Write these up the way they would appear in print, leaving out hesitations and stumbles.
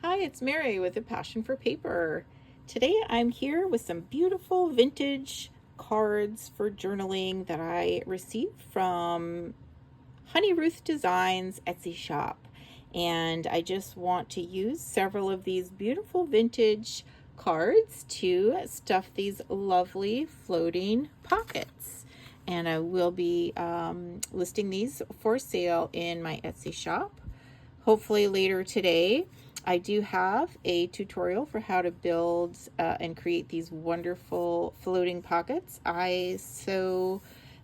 Hi, it's Mary with a Passion for Paper. Today I'm here with some beautiful vintage cards for journaling that I received from Honey Ruth Designs Etsy shop. And I just want to use several of these beautiful vintage cards to stuff these lovely floating pockets. And I will be listing these for sale in my Etsy shop. Hopefully later today. I do have a tutorial for how to build and create these wonderful floating pockets. I sew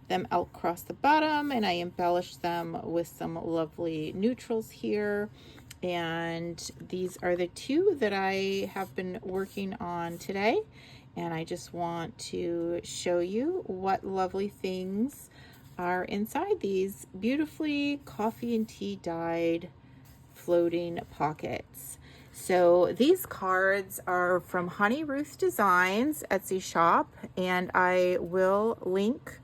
them out across the bottom and I embellish them with some lovely neutrals here. And these are the two that I have been working on today. And I just want to show you what lovely things are inside these beautifully coffee and tea dyed floating pockets. So these cards are from Honey Ruth Designs Etsy shop, and I will link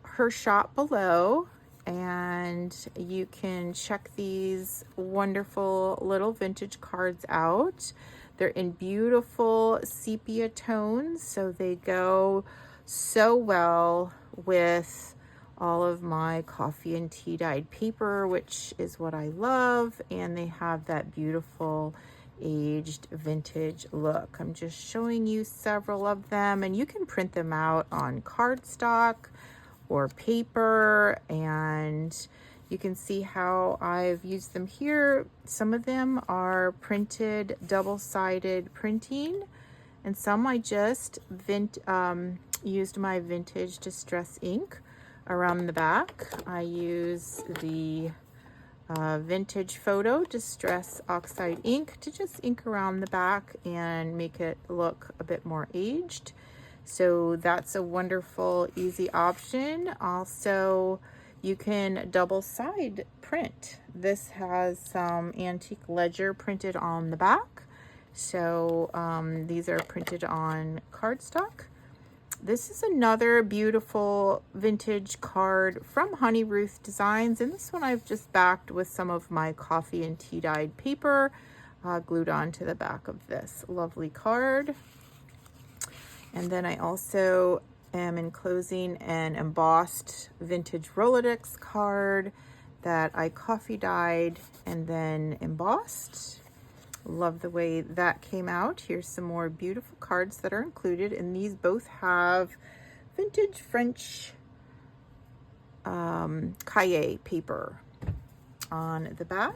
her shop below, and you can check these wonderful little vintage cards out. They're in beautiful sepia tones, so they go so well with all of my coffee and tea dyed paper, which is what I love, and they have that beautiful aged vintage look. I'm just showing you several of them, and you can print them out on cardstock or paper, and you can see how I've used them here. Some of them are printed double-sided printing, and some I just used my vintage distress ink around the back. I use the vintage photo distress oxide ink to just ink around the back and make it look a bit more aged. So that's a wonderful, easy option. Also, you can double side print. This has some antique ledger printed on the back. So these are printed on cardstock. This is another beautiful vintage card from Honey Ruth Designs, and this one I've just backed with some of my coffee and tea dyed paper glued onto the back of this lovely card. And then I also am enclosing an embossed vintage Rolodex card that I coffee dyed and then embossed. Love the way that came out. Here's some more beautiful cards that are included, and these both have vintage French cahier paper on the back.